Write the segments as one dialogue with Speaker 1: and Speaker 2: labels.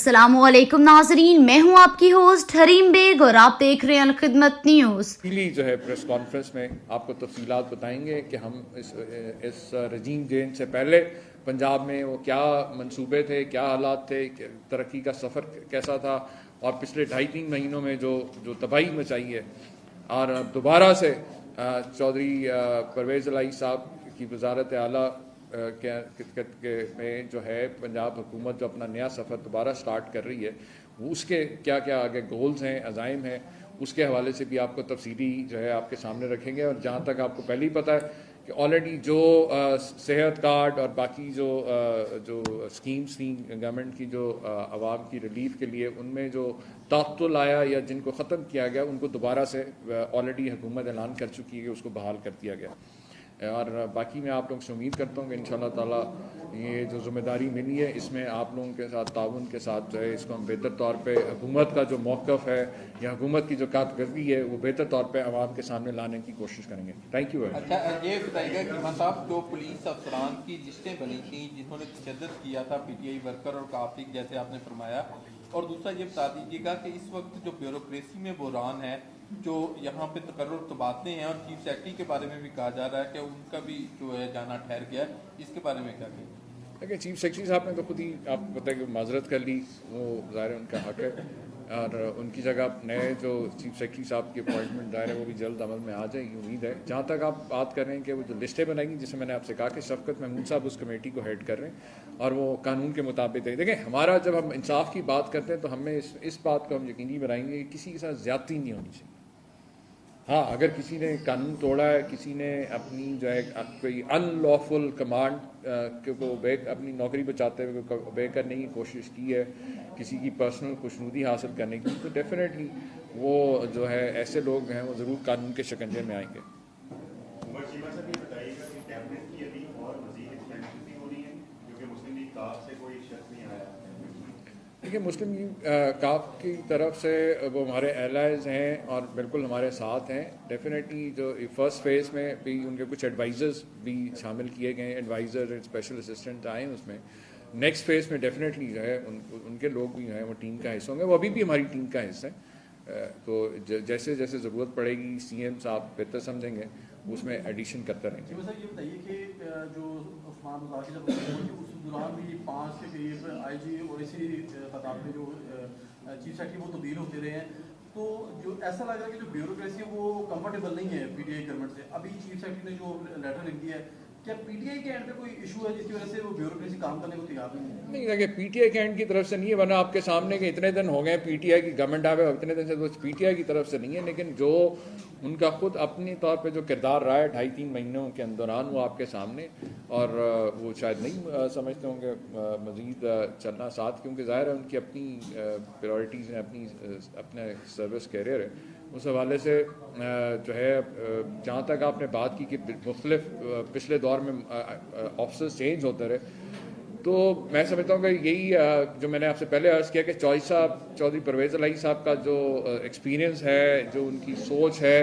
Speaker 1: अस्सलामुअलैकुम नाजरीन, मैं हूं आपकी होस्ट हरीम बेग और आप देख रहे हैं खिदमत न्यूज़।
Speaker 2: पहली जो है प्रेस कॉन्फ्रेंस में आपको तफसीलात बताएंगे कि हम इस रजीम चेंज से पहले पंजाब में वो क्या मंसूबे थे, क्या हालात थे, तरक्की का सफ़र कैसा था और पिछले 2.5-3 महीनों में जो तबाही मचाई है। और दोबारा से चौधरी परवेज़ इलाही साहब की वजारत आला में जो है पंजाब हुकूमत जो अपना नया सफ़र दोबारा स्टार्ट कर रही है, वो उसके क्या क्या आगे गोल्स हैं, अज़ाइम हैं, उसके हवाले से भी आपको तफसीली जो है आपके सामने रखेंगे। और जहाँ तक आपको पहले ही पता है कि ऑलरेडी जो सेहत कार्ड और बाकी जो स्कीम्स थी गवर्नमेंट की जो आवाम की रिलीफ के लिए, उनमें जो तातुल आया या जिनको ख़त्म किया गया उनको दोबारा से ऑलरेडी हुकूमत ऐलान कर चुकी है कि उसको बहाल कर दिया गया। और बाकी मैं आप लोगों से उम्मीद करता हूँ कि इंशाल्लाह ताला ये जो ज़िम्मेदारी मिली है इसमें आप लोगों के साथ ताउन के साथ जो है इसको हम बेहतर तौर पे हुकूमत का जो मौक़िफ़ है या हुकूमत की जो कारकर्दगी है वो बेहतर तौर पे आवाम के सामने लाने की कोशिश करेंगे। Thank you.
Speaker 3: अच्छा, ये बताइएगा कि साहब जो पुलिस अफसरान की लिस्टें बनी थी जिन्होंने तशद्दुद किया था PTI वर्कर और काफिक जैसे आपने फरमाया, और दूसरा ये बता दीजिएगा कि इस वक्त जो ब्यूरोक्रेसी में बुहरान है, जो यहाँ पे तकर्रुर तबादले हैं और चीफ सेक्रेटरी के बारे में भी कहा जा रहा है कि उनका भी जो है जाना ठहर गया है, इसके बारे में क्या कहेंगे?
Speaker 2: देखिए, चीफ सेक्रेटरी साहब ने तो खुद ही आपको पता है कि माजरत कर ली, वो ज़ाहिर है उनका हक है। और उनकी जगह नए जो चीफ सेक्रेटरी साहब की अपॉइंटमेंट ज़ाहिर है वो भी जल्द अमल में आ जाएगी, उम्मीद है। जहाँ तक आप बात कर रहे हैं कि वो जो लिस्टें बनाएंगी, जिससे मैंने आपसे कहा कि शफकत महमूद साहब उस कमेटी को हेड कर रहे हैं और वो कानून के मुताबिक है। देखें, हमारा जब हम इंसाफ की बात करते हैं तो हमें इस बात को हम यकीनी बनाएंगे कि किसी के साथ ज़्यादती नहीं होनी चाहिए। हाँ, अगर किसी ने कानून तोड़ा है, किसी ने अपनी जो है कोई अनलॉफुल कमांड को अपनी नौकरी बचाते हुए obey करने की कोशिश की है, किसी की पर्सनल खुशनुदी हासिल करने की, तो डेफिनेटली वो जो है ऐसे लोग हैं वो ज़रूर कानून के शिकंजे में आएंगे। देखिए, मुस्लिम लीग काफ की तरफ से वो हमारे एलाइज हैं और बिल्कुल हमारे साथ हैं। डेफिनेटली जो फर्स्ट फेज़ में भी उनके कुछ एडवाइज़र्स भी शामिल किए गए, एडवाइज़र एंड स्पेशल असिस्टेंट आए उसमें। नेक्स्ट फेज़ में डेफिनेटली जो है उनके लोग भी हैं वो टीम का हिस्सा होंगे, वो अभी भी हमारी टीम का हिस्सा है। तो जैसे जैसे ज़रूरत पड़ेगी CM साहब बेहतर समझेंगे उसमें एडिशन करते रहेंगे।
Speaker 4: ये बताइए कि जो उस्मान मुजाहिर उस दौरान भी 5 के करीब IG और इसी खिताब में जो चीफ सेक्रेटरी वो तब्दील होते रहे हैं, तो जो ऐसा लग रहा है कि जो ब्यूरोक्रेसी है वो कंफर्टेबल नहीं है PTI गवर्नमेंट से। अभी चीफ सेक्रेटरी ने जो लेटर लिख दिया है, क्या PTI के एंड पे कोई इशू है जिसकी वजह से वो ब्यूरोक्रेसी काम करने को तैयार नहीं है?
Speaker 2: नहीं, देखिए, PTI के एंड की तरफ से नहीं है, वरना आपके सामने के इतने दिन हो गए PTI की गवर्नमेंट आवे, इतने दिन से तो PTI की तरफ से नहीं है। लेकिन जो उनका खुद अपने तौर पे जो किरदार रहा है 2.5-3 महीनों के दौरान, वो आपके सामने, और वो शायद नहीं समझते होंगे मज़ीद चलना साथ, क्योंकि ज़ाहिर है उनकी अपनी प्रायोरिटीज़ हैं, अपने सर्विस कैरियर है। उस हवाले से जो है जहाँ तक आपने बात की कि मुख्तलिफ पिछले दौर में ऑफिसर्स चेंज होते रहे, तो मैं समझता हूँ कि यही जो मैंने आपसे पहले अर्ज़ किया कि चौधरी परवेज़ इलाही साहब का जो एक्सपीरियंस है, जो उनकी सोच है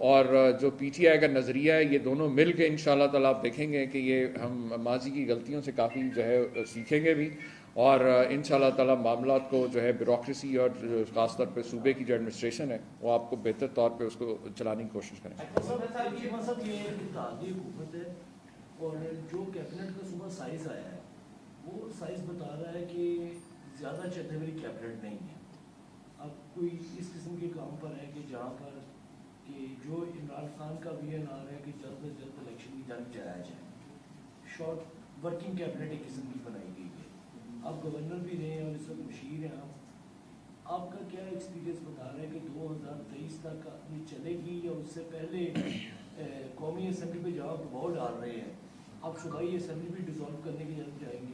Speaker 2: और जो PTI का नज़रिया है, ये दोनों मिल के इंशाअल्लाह ताला आप देखेंगे कि ये हम माजी की गलतियों से काफ़ी जो है सीखेंगे भी, और इंशाअल्लाह ताला मामलात को जो है ब्यूरोक्रेसी और ख़ास तौर पे सूबे की जो एडमिनिस्ट्रेशन है वो आपको बेहतर तौर पे उसको चलाने की कोशिश करेंगे।
Speaker 5: और जो कैबिनेट का सुबह साइज आया है वो साइज बता रहा है कि ज़्यादा चलने वाली कैबिनेट नहीं है। अब कोई इस किस्म के काम पर है कि जहाँ पर कि जो इमरान खान का VNR है कि जल्द से जल्द इलेक्शन की जारी चलाया जाए, शॉर्ट वर्किंग कैबिनेट एक किस्म की बनाई गई है। आप गवर्नर भी रहे हैं और इस वक्त मुशीर हैं, आपका क्या एक्सपीरियंस बता रहे हैं कि 2023 तक ये चलेगी या उससे पहले कौमी असम्बली पे जहाँ दबाव डाल रहे हैं आप सूबाई असम्बली भी डिसॉल्व करने की तरफ जाएंगे?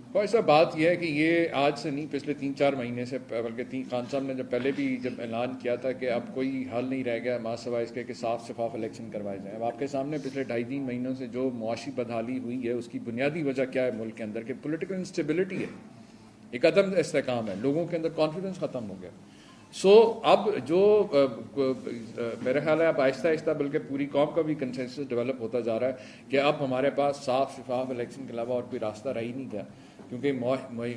Speaker 2: और ऐसा बात यह है कि ये आज से नहीं, पिछले 3-4 महीने से, बल्कि खान साहब ने जब पहले भी जब ऐलान किया था कि अब कोई हल नहीं रह गया मां सवाए इसके कि साफ शफाफ इलेक्शन करवाए जाएँ। अब आपके सामने पिछले 2.5-3 महीनों से जो मुआशी बदहाली हुई है उसकी बुनियादी वजह क्या है? मुल्क के अंदर के पोलिटिकल इंस्टेबिलिटी है, एक अदम इस्तेकाम है, लोगों के अंदर कॉन्फिडेंस ख़त्म हो गया। अब जो मेरा ख्याल है अब आहिस्ता आहिस्ता बल्कि पूरी कौम का भी कंसेंसस डेवलप होता जा रहा है कि अब हमारे पास साफ शफाफ इलेक्शन के अलावा और कोई रास्ता रह ही नहीं गया। क्योंकि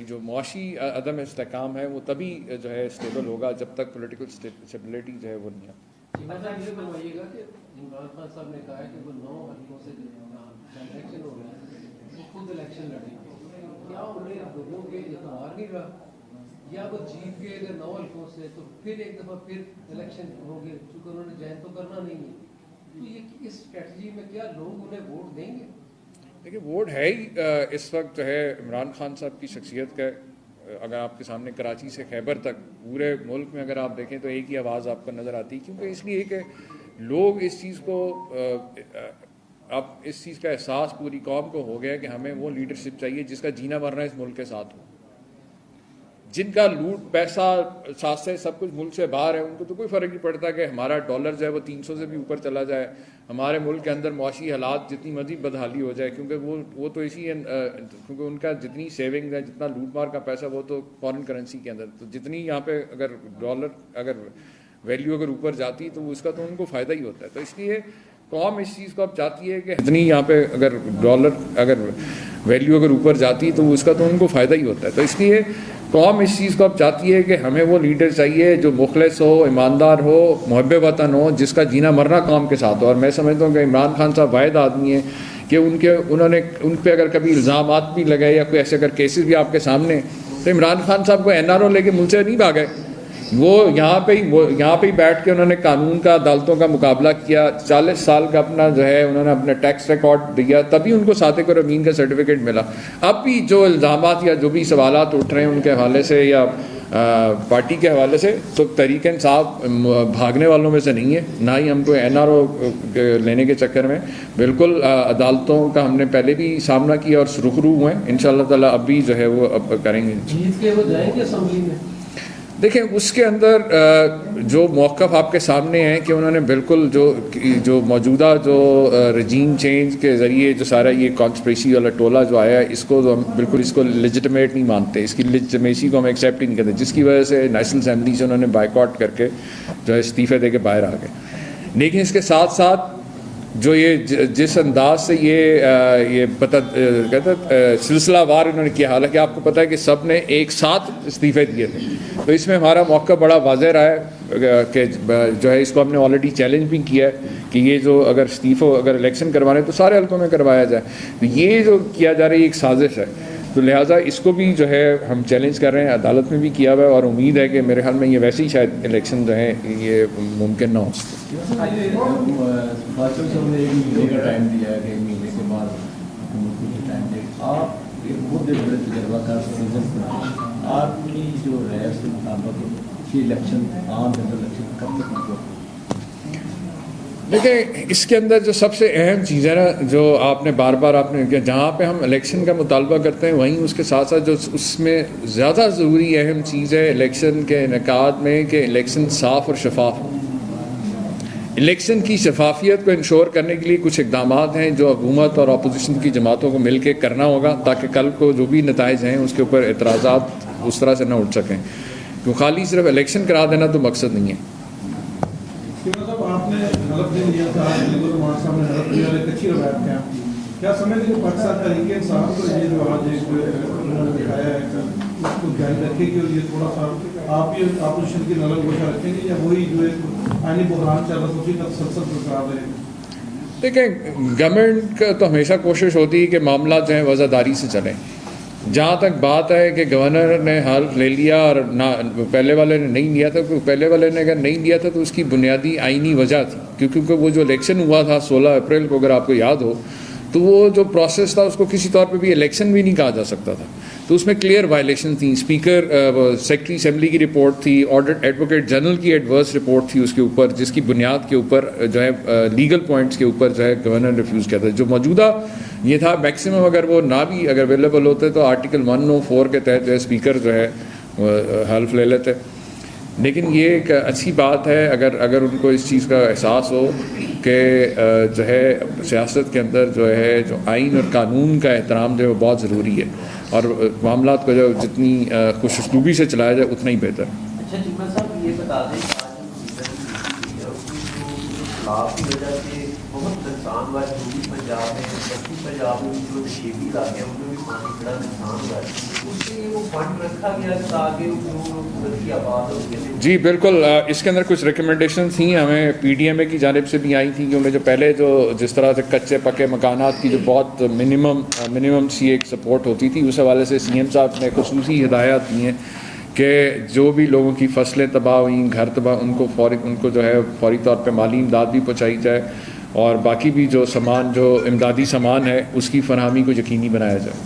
Speaker 2: जो मुआशी अदम इस्तेकाम है वो तभी जो है स्टेबल होगा जब तक पॉलिटिकल स्टेबिलिटी जो है वो नहीं आती।
Speaker 6: चीमा साहब ये बनवाइएगा कि इमरान खान साहब ने कहा है कि वो 9 हल्कों से इलेक्शन हो गया, वो खुद इलेक्शन लड़ेंगे, क्या उन्हें लोगों के इतमार नहीं रहा, या वो जीत गए अगर 9 हल्कों से तो फिर एक दफ़ा फिर इलेक्शन होंगे, क्योंकि उन्होंने जैन तो करना नहीं है, तो ये इस स्ट्रेटजी में क्या लोग उन्हें वोट देंगे?
Speaker 2: देखिए वोट है ही इस वक्त जो है इमरान खान साहब की शख्सियत का, अगर आपके सामने कराची से खैबर तक पूरे मुल्क में अगर आप देखें तो एक ही आवाज़ आपको नज़र आती है, क्योंकि इसलिए कि लोग इस चीज़ को अब इस चीज़ का एहसास पूरी कौम को हो गया कि हमें वो लीडरशिप चाहिए जिसका जीना मरना इस मुल्क के साथ हो। जिनका लूट पैसा साथ से सब कुछ मुल्क से बाहर है, उनको तो कोई फ़र्क नहीं पड़ता कि हमारा डॉलर जो है वो 300 से भी ऊपर चला जाए, हमारे मुल्क के अंदर मुआशी हालात जितनी मर्जी बदहाली हो जाए, क्योंकि वो तो इसी क्योंकि उनका जितनी सेविंग्स है, जितना लूट मार का पैसा वो तो फॉरेन करेंसी के अंदर, तो जितनी यहाँ पे अगर डॉलर अगर वैल्यू अगर ऊपर जाती तो उसका तो उनको फ़ायदा ही होता है। तो इसलिए कौम इस चीज़ को अब चाहती है कि जितनी यहाँ पे अगर डॉलर अगर वैल्यू अगर ऊपर जाती तो उसका तो उनको फ़ायदा ही होता है। तो इसलिए कौम इस चीज़ को अब चाहती है कि हमें वो लीडर चाहिए जो मुखलिस हो, ईमानदार हो, मुहब्बे वतन हो, जिसका जीना मरना कौम के साथ हो। और मैं समझता हूँ कि इमरान खान साहब वाहिद आदमी है कि उन्होंने उन पर अगर कभी इल्ज़ामात भी लगाए या कोई ऐसे अगर केसेस भी आपके सामने, तो इमरान खान साहब को NRO लेके मुल्क से नहीं भागे, वो यहाँ पे ही बैठ के उन्होंने कानून का, अदालतों का मुकाबला किया, 40 साल का अपना जो है उन्होंने अपना टैक्स रिकॉर्ड दिया, तभी उनको सादिक और अमीन का सर्टिफिकेट मिला। अब भी जो इल्ज़ामात या जो भी सवालात उठ रहे हैं उनके हवाले से या पार्टी के हवाले से, तो तहरीक इंसाफ भागने वालों में से नहीं है, ना ही हमको NRO लेने के चक्कर में। बिल्कुल अदालतों का हमने पहले भी सामना किया और सुरखरू हुए, इंशाअल्लाह ताला अब भी जो है वो अब करेंगे।
Speaker 6: जीत के वो जाएंगे असेंबली में?
Speaker 2: देखें उसके अंदर जो मौक़िफ़ आपके सामने है कि उन्होंने बिल्कुल जो मौजूदा जो रजीम चेंज के ज़रिए जो सारा ये कॉन्स्पिरेसी वाला टोला जो आया है, इसको तो हम बिल्कुल इसको लेजिटिमेट नहीं मानते, इसकी लेजिटिमेसी को हम एक्सेप्ट ही नहीं करते, जिसकी वजह से नेशनल असेंबली से उन्होंने बाइकआउट करके जो है इस्तीफ़े दे के बाहर आ गए। लेकिन इसके साथ साथ जो ये जिस अंदाज से ये पता कहता सिलसिलावार उन्होंने किया, हालांकि आपको पता है कि सब ने एक साथ इस्तीफ़े दिए थे, तो इसमें हमारा मौका बड़ा वाज़ेह रहा है कि जो है इसको हमने ऑलरेडी चैलेंज भी किया है कि ये जो अगर इस्तीफ़ों अगर इलेक्शन करवाने तो सारे हल्कों में करवाया जाए। तो ये जो किया जा रहा है ये एक साजिश है, तो लिहाजा इसको भी जो है हम चैलेंज कर रहे हैं, अदालत में भी किया हुआ है, और उम्मीद है कि मेरे ख्याल में ये वैसे ही शायद इलेक्शन जो है ये मुमकिन ना हो सके।
Speaker 5: टाइम दिया है कि महीने के बाद टाइम दे, आप बहुत बड़े तजर्बाकार आपकी जो राय उसके मुताबिक ये इलेक्शन आम जनरल इलेक्शन कब तक मतलब?
Speaker 2: देखिए इसके अंदर जो सबसे अहम चीज़ है ना, जो आपने बार बार आपने किया, जहाँ पे हम इलेक्शन का मुतालबा करते हैं वहीं उसके साथ साथ जो उसमें ज़्यादा ज़रूरी अहम चीज़ है इलेक्शन के इनेकाद में कि इलेक्शन साफ़ और शफाफ हो। इलेक्शन की शफाफियत को इंश्योर करने के लिए कुछ इकदाम हैं जो हुकूमत और अपोजिशन की जमातों को मिल के करना होगा, ताकि कल को जो भी नताइज हैं उसके ऊपर एतराज़ात उस तरह से ना उठ सकें, क्यों खाली सिर्फ इलेक्शन करा देना तो मकसद नहीं है।
Speaker 7: आपने हलफ दे लिया था, साहब ने हलफ लिया, एक अच्छी रवायत है आपकी, क्या समझते हैं पाकिस्तान तहरीक इंसाफ को ये जो आज एक उन्होंने दिखाया है उसको ध्यान रखेगी और ये थोड़ा सा आप ये अपोजिशन की नलम गोशा रखेंगे, या वही जो एक आईनी बहरान चल रहा है उसी का तसलसल बरकरार रहेगा?
Speaker 2: देखें गवर्नमेंट का तो हमेशा कोशिश होती है कि मामला जो है वज़ादारी से चलें। जहाँ तक बात है कि गवर्नर ने हल्फ ले लिया और ना पहले वाले ने नहीं लिया था, क्योंकि पहले वाले ने अगर नहीं लिया था तो उसकी बुनियादी आईनी वजह थी, क्योंकि वो जो इलेक्शन हुआ था 16 अप्रैल को, अगर आपको याद हो, तो वो जो प्रोसेस था उसको किसी तौर पे भी इलेक्शन भी नहीं कहा जा सकता था, तो उसमें क्लियर वायलेशन थी। स्पीकर सेक्रेटरी असेंबली की रिपोर्ट थी, ऑडिट एडवोकेट जनरल की एडवर्स रिपोर्ट थी उसके ऊपर, जिसकी बुनियाद के ऊपर जो है लीगल पॉइंट्स के ऊपर जो है गवर्नर रिफ्यूज़ किया था। जो मौजूदा ये था मैक्सिमम अगर वो ना भी अगर अवेलेबल होते तो आर्टिकल 104 के तहत जो है स्पीकर जो है हल्फ ले लेते। लेकिन ये एक अच्छी बात है अगर उनको इस चीज़ का एहसास हो कि जो है सियासत के अंदर जो है जो आइन और कानून का एहतराम जो है वो बहुत ज़रूरी है, और मामला को जो जितनी खुशउस्लूबी से चलाया जाए उतना ही बेहतर।
Speaker 8: अच्छा चीमा साहब ये बता दें, आज की वजह से बहुत नुकसान हुआ है। पूर्वी पंजाब में, पश्चिमी पंजाब में जो नशेबी इलाके हैं उनमें भी पानी बड़ा नुकसान हुआ है, उसके लिए वो फंड रखा गया ताकि जो नदी आबाद हो।
Speaker 2: जी बिल्कुल, इसके अंदर कुछ रिकमेंडेशन थी हमें PDMA की जानिब से भी आई थी कि उन्हें जो पहले जो जिस तरह से कच्चे पक्के मकानात की जो बहुत मिनिमम सी एक सपोर्ट होती थी, उस हवाले से CM साहब ने खुसूसी हिदायत दी हैं कि जो भी लोगों की फसलें तबाह हुई, घर तबाह, उनको जो है फौरी तौर पे माली इमदाद भी पहुँचाई जाए और बाकी भी जो सामान, जो इमदादी सामान है उसकी फरहमी को यकीनी बनाया जाए।